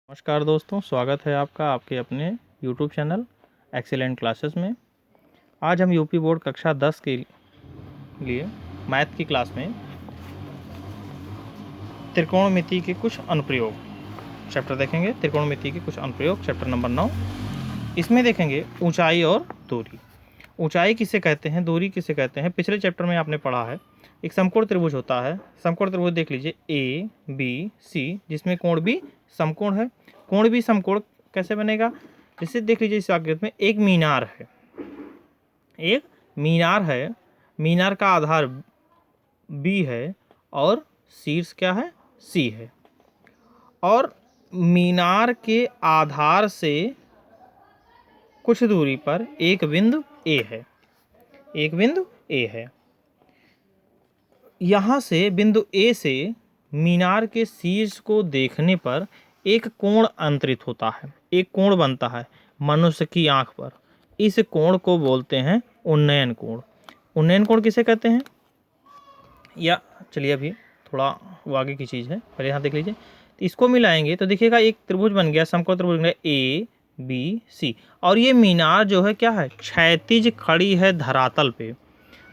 नमस्कार दोस्तों, स्वागत है आपका आपके अपने YouTube चैनल एक्सीलेंट क्लासेस में। आज हम यूपी बोर्ड कक्षा 10 के लिए मैथ की क्लास में त्रिकोणमिति के कुछ अनुप्रयोग चैप्टर देखेंगे। त्रिकोणमिति के कुछ अनुप्रयोग चैप्टर नंबर 9। इसमें देखेंगे ऊंचाई और दूरी। ऊंचाई किसे कहते हैं, दूरी किसे कहते हैं। पिछले चैप्टर में आपने पढ़ा है, एक समकोण त्रिभुज होता है। समकोण त्रिभुज देख लीजिए ए बी सी, जिसमें कोण भी समकोण है। कोण भी समकोण कैसे बनेगा, जैसे देख लीजिए इस आकृति में एक मीनार है। एक मीनार है, मीनार का आधार बी है और शीर्ष क्या है, सी है। और मीनार के आधार से कुछ दूरी पर एक बिंदु ए है। एक बिंदु ए है। यहाँ से बिंदु ए से मीनार के शीर्ष को देखने पर एक कोण अंतरित होता है, एक कोण बनता है मनुष्य की आंख पर। इस कोण को बोलते हैं उन्नयन कोण। उन्नयन कोण किसे कहते हैं, या चलिए अभी थोड़ा वो आगे की चीज़ है, पहले यहाँ देख लीजिए। तो इसको मिलाएंगे तो देखिएगा एक त्रिभुज बन गया, समकोण त्रिभुज बन गया ए बी सी। और ये मीनार जो है क्या है, क्षैतिज खड़ी है धरातल पे।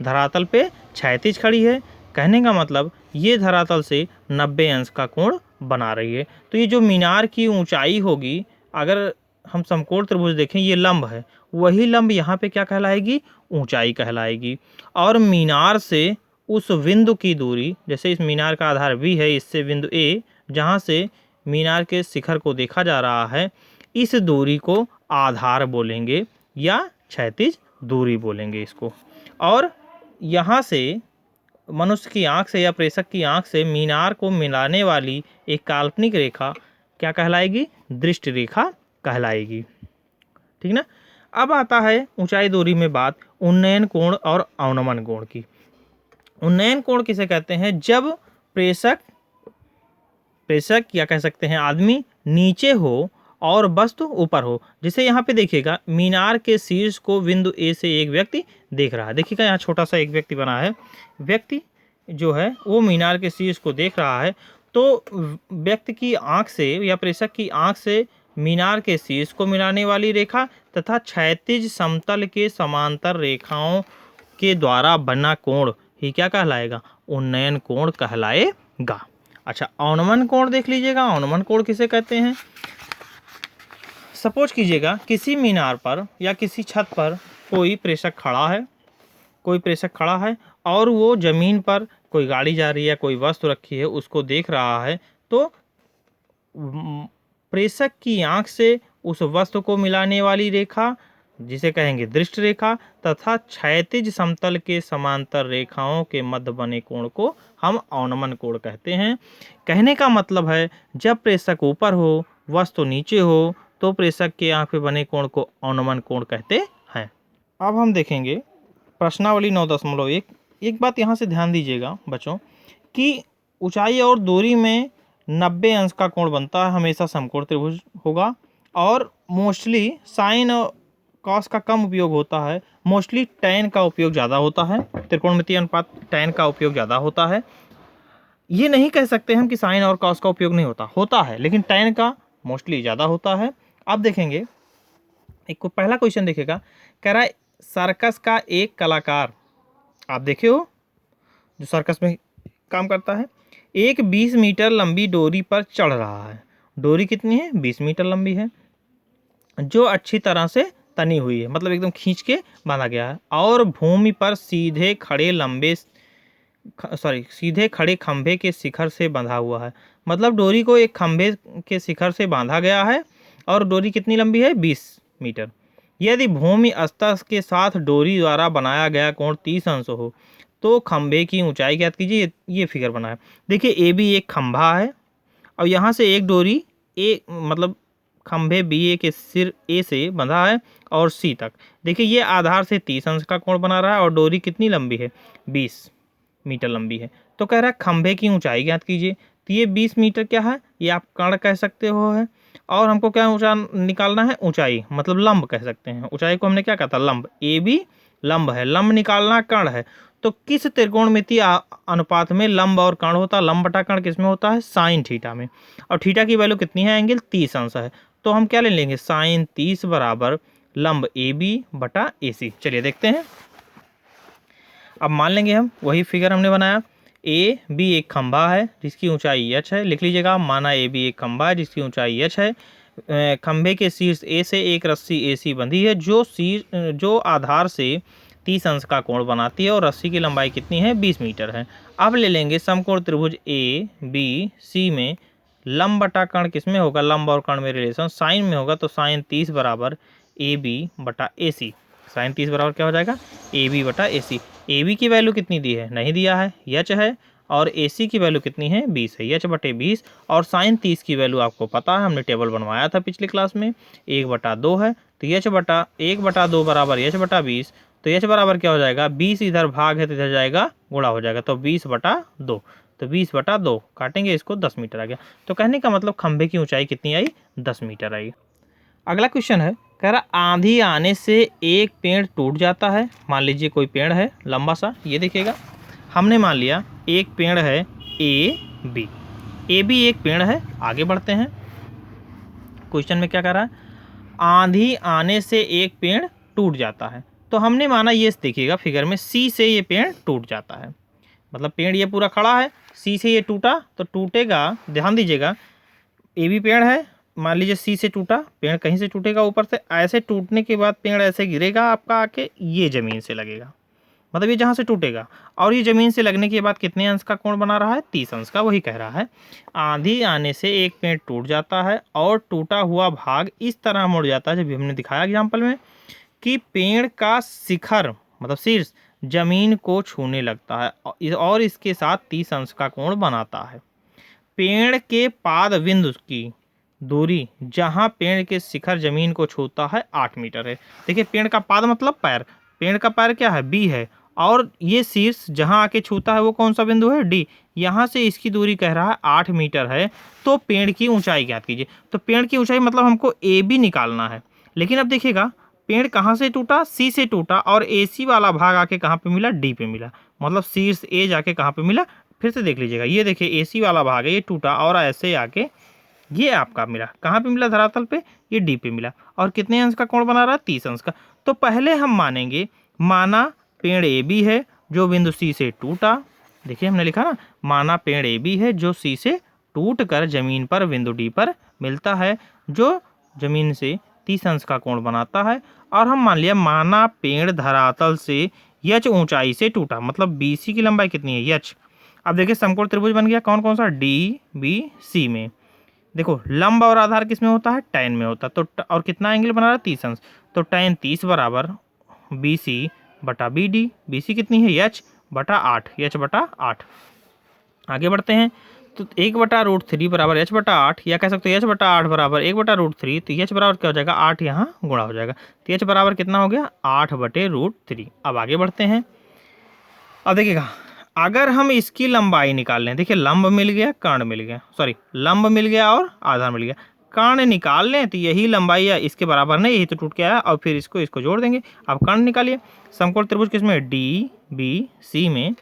धरातल पे क्षैतिज खड़ी है, कहने का मतलब ये धरातल से 90 अंश का कोण बना रही है। तो ये जो मीनार की ऊंचाई होगी, अगर हम समकोण त्रिभुज देखें, ये लंब है, वही लंब यहाँ पे क्या कहलाएगी, ऊंचाई कहलाएगी। और मीनार से उस बिंदु की दूरी, जैसे इस मीनार का आधार बी है, इससे बिंदु ए जहाँ से मीनार के शिखर को देखा जा रहा है, इस दूरी को आधार बोलेंगे या क्षैतिज दूरी बोलेंगे इसको। और यहाँ से मनुष्य की आंख से या प्रेक्षक की आंख से मीनार को मिलाने वाली एक काल्पनिक रेखा क्या कहलाएगी, दृष्टि रेखा कहलाएगी। ठीक ना। अब आता है ऊंचाई दूरी में बात उन्नयन कोण और अवनमन कोण की। उन्नयन कोण किसे कहते हैं, जब प्रेषक या कह सकते हैं आदमी नीचे हो और वस्तु ऊपर हो। जैसे यहाँ पे देखिएगा, मीनार के शीर्ष को बिंदु ए से एक व्यक्ति देख रहा है। देखिएगा यहाँ छोटा सा एक व्यक्ति बना है, व्यक्ति जो है वो मीनार के शीर्ष को देख रहा है। तो व्यक्ति की आंख से या प्रेषक की आंख से मीनार के शीर्ष को मिलाने वाली रेखा तथा क्षैतिज समतल के समांतर रेखाओं के द्वारा बना कोण ही क्या कहलाएगा, उन्नयन कोण कहलाएगा। अच्छा, अवनमन कोण देख लीजिएगा। अवनमन कोण किसे कहते हैं, सपोज कीजिएगा किसी मीनार पर या किसी छत पर कोई प्रेषक खड़ा है और वो जमीन पर कोई गाड़ी जा रही है, कोई वस्तु रखी है, उसको देख रहा है। तो प्रेषक की आंख से उस वस्तु को मिलाने वाली रेखा, जिसे कहेंगे दृष्टि रेखा, तथा क्षैतिज समतल के समांतर रेखाओं के मध्य बने कोण को हम अवनमन कोण कहते हैं। कहने का मतलब है, जब प्रेषक ऊपर हो, वस्तु नीचे हो, तो प्रेषक के आंख पे बने कोण को अवनमन कोण कहते हैं। अब हम देखेंगे प्रश्नावली 9.1। एक बात यहाँ से ध्यान दीजिएगा बच्चों, कि ऊंचाई और दूरी में 90 अंश का कोण बनता है, हमेशा समकोण त्रिभुज होगा। और मोस्टली साइन और कॉस का कम उपयोग होता है, मोस्टली टैन का उपयोग ज़्यादा होता है। त्रिकोणमितीय अनुपात टैन का उपयोग ज़्यादा होता है। ये नहीं कह सकते हम कि साइन और कॉस का उपयोग नहीं होता है, लेकिन टैन का मोस्टली ज़्यादा होता है। अब देखेंगे एक पहला क्वेश्चन देखेगा, कह रहा है सर्कस का एक कलाकार, आप देखे हो जो सर्कस में काम करता है, एक 20 मीटर लंबी डोरी पर चढ़ रहा है। डोरी कितनी है, 20 मीटर लंबी है, जो अच्छी तरह से तनी हुई है, मतलब एकदम खींच के बांधा गया है। और भूमि पर सीधे खड़े खंभे के शिखर से बंधा हुआ है। मतलब डोरी को एक खंभे के शिखर से बांधा गया है और डोरी कितनी लंबी है, 20 मीटर। यदि भूमि स्तर के साथ डोरी द्वारा बनाया गया कोण 30 अंश हो, तो खंभे की ऊंचाई ज्ञात कीजिए। ये फिगर बना है, देखिए ए बी एक खंभा है और यहाँ से एक डोरी ए, मतलब खंभे बी ए के सिर ए से बंधा है और सी तक। देखिए ये आधार से 30 अंश का कोण बना रहा है और डोरी कितनी लंबी है, 20 मीटर लंबी है। तो कह रहा है खंभे की ऊंचाई ज्ञात कीजिए। तो ये 20 मीटर क्या है, ये आप कर्ण कह सकते हो है। और हमको क्या ऊंचा निकालना है, ऊंचाई मतलब लंब कह सकते हैं। ऊंचाई को हमने क्या कहा था, लंब। ए बी लंब है, लंब निकालना कर्ण है। तो किस त्रिकोणमितीय अनुपात में लंब और कर्ण होता है? लंब बटा कर्ण किस में होता है? साइन थीटा में। और थीटा की वैल्यू कितनी है? एंगल 30 अंश है। तो हम क्या ले लेंगे? साइन 30 बराबर लंब ए बी बटा ए सी। चलिए देखते हैं। अब मान लेंगे हम वही फिगर हमने बनाया, ए बी एक खंभा है जिसकी ऊंचाई h है। लिख लीजिएगा, माना ए बी एक खंभा है जिसकी ऊंचाई h है। खंभे के शीर्ष ए से एक रस्सी ए सी बंधी है जो आधार से 30 अंश का कोण बनाती है और रस्सी की लंबाई कितनी है? 20 मीटर है। अब ले लेंगे समकोण त्रिभुज ए बी सी में लंब बटा कर्ण किस में होगा? लंब और कर्ण में रिलेशन साइन में होगा। तो साइन 30 बराबर ए बी बटा ए सी। साइन 30 बराबर क्या हो जाएगा? ए बी बटा ए सी। ए बी की वैल्यू कितनी दी है? नहीं दिया है, h है। और ए सी की वैल्यू कितनी है? 20 है, h बटे 20। और साइन 30 की वैल्यू आपको पता है, हमने टेबल बनवाया था पिछले क्लास में, 1/2 है। तो h बटा 1/2 बराबर h बटा 20। तो h बराबर क्या हो जाएगा? 20 इधर भाग है तो इधर जाएगा गुणा हो जाएगा, तो 20/2। तो 20/2 काटेंगे इसको, 10 मीटर आ गया। तो कहने का मतलब खंभे की ऊंचाई कितनी आई? 10 मीटर आई। अगला क्वेश्चन है, कह रहा आंधी आने से एक पेड़ टूट जाता है। मान लीजिए कोई पेड़ है लंबा सा, ये देखिएगा, हमने मान लिया एक पेड़ है ए बी एक पेड़ है। आगे बढ़ते हैं, क्वेश्चन में क्या कह रहा है? आंधी आने से एक पेड़ टूट जाता है। तो हमने माना, ये देखिएगा फिगर में, सी से ये पेड़ टूट जाता है। मतलब पेड़ ये पूरा खड़ा है, सी से ये टूटा तो टूटेगा। ध्यान दीजिएगा, ए बी पेड़ है, मान लीजिए सी से टूटा, पेड़ कहीं से टूटेगा ऊपर से, ऐसे टूटने के बाद पेड़ ऐसे गिरेगा आपका आके, ये जमीन से लगेगा, मतलब ये जहाँ से टूटेगा। और ये जमीन से लगने के बाद कितने अंश का कोण बना रहा है? 30 अंश का। वही कह रहा है, आंधी आने से एक पेड़ टूट जाता है और टूटा हुआ भाग इस तरह मुड़ जाता है, जब हमने दिखाया एग्जाम्पल में, कि पेड़ का शिखर मतलब शीर्ष जमीन को छूने लगता है और इसके साथ 30 अंश का कोण बनाता है। पेड़ के पाद बिंदु की दूरी जहां पेड़ के शिखर जमीन को छूता है 8 मीटर है। देखिए, पेड़ का पाद मतलब पैर, पेड़ का पैर क्या है? बी है। और ये शीर्ष जहां आके छूता है वो कौन सा बिंदु है? डी। यहां से इसकी दूरी कह रहा है 8 मीटर है। तो पेड़ की ऊंचाई ज्ञात कीजिए। तो पेड़ की ऊंचाई मतलब हमको ए बी निकालना है। लेकिन अब देखिएगा, पेड़ कहाँ से टूटा? सी से टूटा, और ए सी वाला भाग आके कहाँ पे मिला? डी पे मिला। मतलब शीर्ष ए जाके कहाँ पे मिला? फिर से देख लीजिएगा, ये देखिए ए सी वाला भाग है, ये टूटा और ऐसे आके ये आपका मिला। कहाँ पे मिला? धरातल पे, ये डी पे मिला। और कितने अंश का कोण बना रहा है? 30 अंश का। तो पहले हम मानेंगे, माना पेड़ ए बी है जो बिंदु सी से टूटा। देखिए हमने लिखा ना, माना पेड़ ए बी है जो सी से टूट कर जमीन पर बिंदु डी पर मिलता है, जो जमीन से 30 अंश का कोण बनाता है। और हम मान लिया, माना पेड़ धरातल से h ऊंचाई से टूटा, मतलब BC की लंबाई कितनी है? h। अब देखिए समकोण त्रिभुज बन गया, कौन कौन सा? डी बी सी में। देखो, लंब और आधार किस में होता है? tan में होता है। तो और कितना एंगल बना रहा है? 30 अंश। तो tan 30 बराबर BC बटा BD। BC कितनी है? h बटा 8, h बटा 8। आगे बढ़ते हैं, तो 1/√3 बराबर h बटा 8, या कह सकते हो h बटा 8 बराबर 1/√3। तो h बराबर क्या हो जाएगा? 8 यहाँ गुणा हो जाएगा। तो h बराबर कितना हो गया? 8/√3। अब आगे बढ़ते हैं। अब देखिएगा, अगर हम इसकी लंबाई निकाल लें, देखिए लंब मिल गया, कर्ण मिल गया, सॉरी लंब मिल गया और आधार मिल गया, कर्ण निकाल लें तो यही लंबाई है, इसके बराबर नहीं, यही तो टूट के आया। और फिर इसको जोड़ देंगे। अब कर्ण निकालिए। समकोण त्रिभुज किसमें? डी बी सी में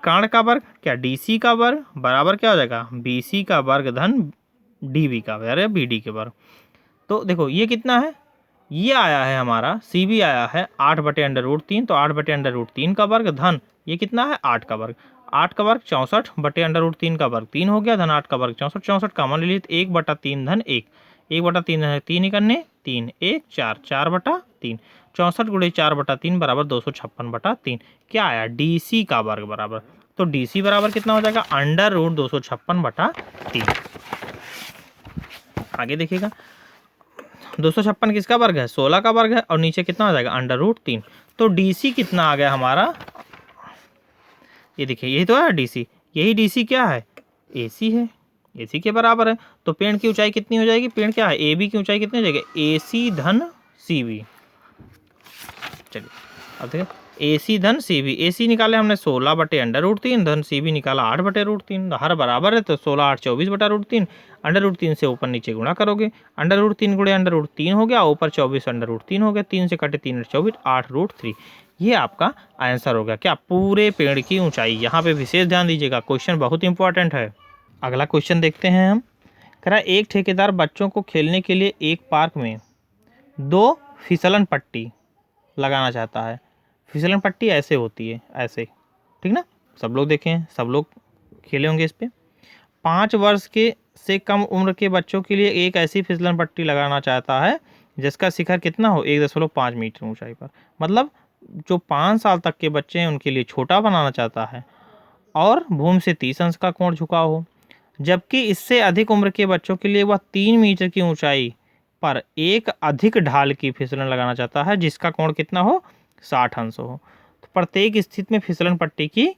कर्ण का वर्ग क्या? डी सी का वर्ग बराबर क्या हो जाएगा? बी सी का वर्ग धन डी बी का वर्ग, बी डी के वर्ग। तो देखो ये कितना है? ये आया है हमारा, सी बी आया है 8/√3। तो 8/√3 का वर्ग धन ये कितना है? 8 का वर्ग। 8 का वर्ग 64/√3 का वर्ग 3 हो गया, धन 8 का वर्ग 64। 64 कॉमन ले लीजिए, 1/3 धन 1, 1/3 धन 3 ही करने, 3 1 4, 4/3। 64 गुणे 4/3 बराबर 256/3। क्या आया? डी सी का वर्ग बराबर। तो डी सी बराबर कितना हो जाएगा? √256/3। आगे देखिएगा, 256 किसका वर्ग है? 16 का वर्ग है। और नीचे कितना हो जाएगा? √3। तो डीसी कितना आ गया हमारा? ये देखिए, यही तो है डीसी। यही डीसी क्या है? एसी है, एसी के बराबर है। तो पेड़ की ऊंचाई कितनी हो जाएगी? पेड़ क्या है? ए बी की ऊंचाई कितनी हो जाएगी? एसी धन सी बी। चलिए अब देखिए, एसी धन सी बी। एसी निकाले हमने 16/√3, धन सी बी निकाला 8/√3। हर बराबर है तो 16 8 24/√3। √3 से ऊपर नीचे गुणा करोगे, √3 गुणे √3 हो गया, ऊपर 24 √3 हो गया, 3 से कटे 3 24, 8√3। ये आपका आंसर होगा क्या, पूरे पेड़ की ऊंचाई। यहाँ पे विशेष ध्यान दीजिएगा, क्वेश्चन बहुत इंपॉर्टेंट है। अगला क्वेश्चन देखते हैं हम। कह रहा है एक ठेकेदार बच्चों को खेलने के लिए एक पार्क में 2 फिसलन पट्टी लगाना चाहता है। फिसलन पट्टी ऐसे होती है, ऐसे, ठीक ना, सब लोग देखे हैं, सब लोग खेले होंगे इस पर। 5 वर्ष के से कम उम्र के बच्चों के लिए एक ऐसी फिसलन पट्टी लगाना चाहता है जिसका शिखर कितना हो, 1.5 मीटर ऊंचाई पर। मतलब जो 5 साल तक के बच्चे हैं उनके लिए छोटा बनाना चाहता है और भूमि से 30 अंश का कोण झुकाव हो, जबकि इससे अधिक उम्र के बच्चों के लिए वह 3 मीटर की ऊंचाई पर एक अधिक ढाल की फिसलन लगाना चाहता है जिसका कोण कितना हो, 60 अंश हो। तो प्रत्येक स्थिति में फिसलन पट्टी की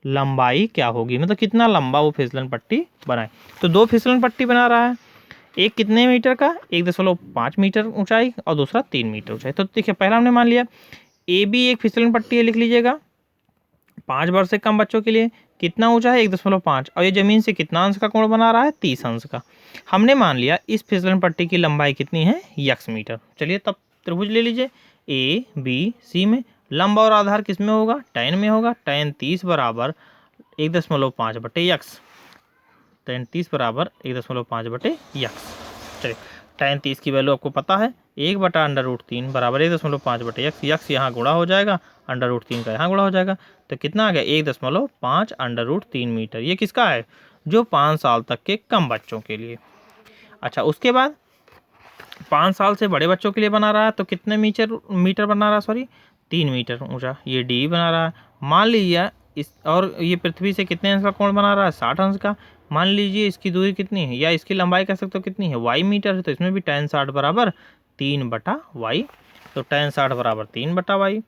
लंबाई क्या होगी, मतलब कितना लंबा वो फिसलन पट्टी बनाए। तो 2 फिसलन पट्टी बना रहा है, एक कितने मीटर का, 1.5 मीटर ऊंचाई और दूसरा 3 मीटर ऊंचाई। तो देखिए पहला हमने मान लिया ए बी एक फिसलन पट्टी है, लिख लीजिएगा। 5 वर्ष से कम बच्चों के लिए कितना ऊंचा है, 1.5, और ये जमीन से कितना अंश का कोण बना रहा है, 30 अंश का। हमने मान लिया इस फिसलन पट्टी की लंबाई कितनी है, x मीटर। चलिए तब त्रिभुज ले लीजिए ए बी सी में लंब और आधार किस में होगा, tan में होगा। tan 30 बराबर 1.5 बटे x, tan 30 बराबर 1.5 बटे x। चलिए tan 30 की वैल्यू आपको पता है, 1/√3 बराबर 1.5 बटे x। x यहाँ गुणा हो जाएगा, √3 का यहाँ गुणा हो जाएगा, तो कितना आ गया, 1.5 √3 मीटर। ये किसका है, जो 5 साल तक के कम बच्चों के लिए। अच्छा उसके बाद 5 साल से बड़े बच्चों के लिए बना रहा है, तो कितने मीटर बना रहा है, सॉरी 3 मीटर ऊंचा ये डी बना रहा है। मान लीजिए इस, और ये पृथ्वी से कितने अंश का कोण बना रहा है, 60 अंश का। मान लीजिए इसकी दूरी कितनी है, या इसकी लंबाई कह सकते हो कितनी है, y मीटर है, तो इसमें भी tan 60 बराबर 3/y। तो tan 60 बराबर 3/y।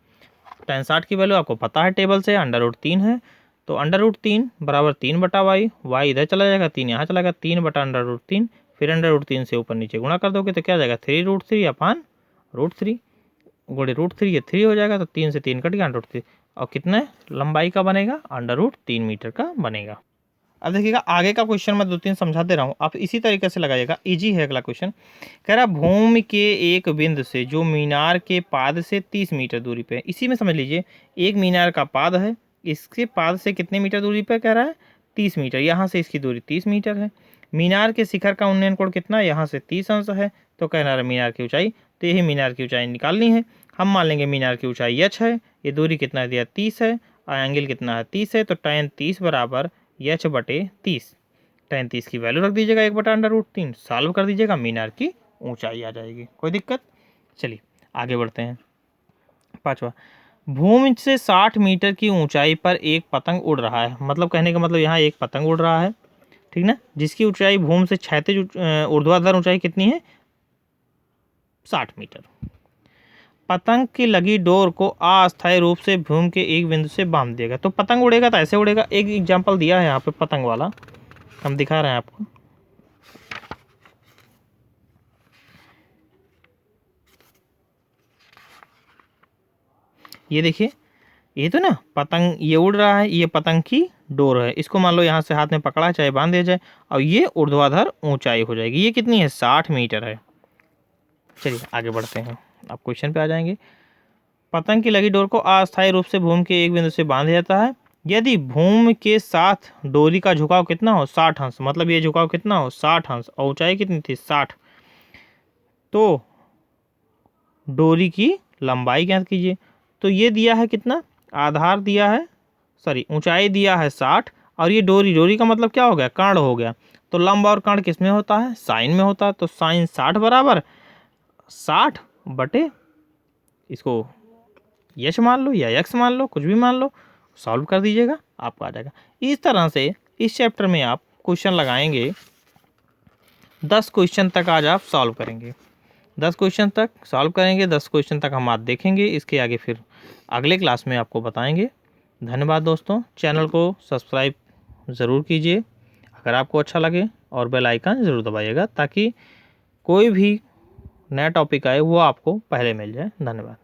tan 60 की वैल्यू आपको पता है टेबल से, √3 है, तो √3 बराबर 3/y। y इधर चला जाएगा, 3 यहाँ चला जाएगा, 3/√3, फिर √3 से ऊपर नीचे गुणा कर दोगे तो क्या जाएगा, 3√3 अपान √3 गुणे √3, ये 3 हो जाएगा, तो 3 से 3 कट गया, √3, और कितने लंबाई का बनेगा, √3 मीटर का बनेगा। अब देखिएगा आगे का क्वेश्चन मैं 2-3 समझा दे रहा हूँ, आप इसी तरीके से लगाइएगा, इजी है अगला क्वेश्चन। कह रहा भूमि के एक बिंदु से जो मीनार के पाद से 30 मीटर दूरी पे है, इसी में समझ लीजिए एक मीनार का पाद है, इसके पाद से कितने मीटर दूरी पर कह रहा है, 30 मीटर। यहाँ से इसकी दूरी 30 मीटर है। मीनार के शिखर का उन्नयन कोण कितना है, यहाँ से 30 अंश है, तो कह रहा है मीनार की ऊंचाई, तो यही मीनार की ऊंचाई निकालनी है। हम मान लेंगे मीनार की ऊंचाई h है, ये दूरी कितना दिया 30 है, और एंगल कितना है 30 है, तो tan 30 बराबर h बटे 30। tan 30 की वैल्यू रख दीजिएगा 1/√3, सॉल्व कर दीजिएगा, मीनार की ऊंचाई आ जाएगी, कोई दिक्कत। चलिए आगे बढ़ते हैं। 5वां, भूमि से 60 मीटर की ऊंचाई पर एक पतंग उड़ रहा है। मतलब कहने का मतलब यहाँ एक पतंग उड़ रहा है, ठीक ना, जिसकी ऊंचाई भूमि से क्षैतिज ऊर्ध्वाधर ऊंचाई कितनी है, 60 मीटर। पतंग की लगी डोर को अस्थायी रूप से भूमि के एक बिंदु से बांध दिया गया। तो पतंग उड़ेगा तो ऐसे उड़ेगा, एक एग्जांपल दिया है यहाँ पे पतंग वाला, हम दिखा रहे हैं आपको। ये देखिए, ये तो ना पतंग ये उड़ रहा है, ये पतंग की डोर है, इसको मान लो यहाँ से हाथ में पकड़ा चाहे बांध दिया जाए, और ये ऊर्ध्वाधर ऊंचाई हो जाएगी। ये कितनी है, 60 मीटर है। चलिए आगे बढ़ते हैं, अब क्वेश्चन पे आ जाएंगे। पतंग की लगी डोर को अस्थायी रूप से भूमि के एक बिंदु से बांधा जाता है यदि भूमि के साथ डोरी का झुकाव कितना हो, 60 अंश। मतलब ये झुकाव कितना हो, 60 अंश, और ऊंचाई कितनी थी, 60। तो डोरी की लंबाई ज्ञात कीजिए। तो ये दिया है कितना, आधार दिया है, सॉरी ऊंचाई दिया है 60, और ये डोरी का मतलब क्या हो गया, कर्ण हो गया। तो लंब और कर्ण किस में होता है, साइन में होता है। तो साइन 60 बराबर 60 बटे, इसको यश मान लो या एक्स मान लो, कुछ भी मान लो, सॉल्व कर दीजिएगा, आपको आ जाएगा। इस तरह से इस चैप्टर में आप क्वेश्चन लगाएंगे, 10 क्वेश्चन तक आज आप सॉल्व करेंगे, 10 क्वेश्चन तक सॉल्व करेंगे, 10 क्वेश्चन तक हम आज देखेंगे। इसके आगे फिर अगले क्लास में आपको बताएंगे। धन्यवाद दोस्तों, चैनल को सब्सक्राइब ज़रूर कीजिए अगर आपको अच्छा लगे, और बेल आइकन ज़रूर दबाइएगा ताकि कोई भी नया टॉपिक आए वो आपको पहले मिल जाए। धन्यवाद।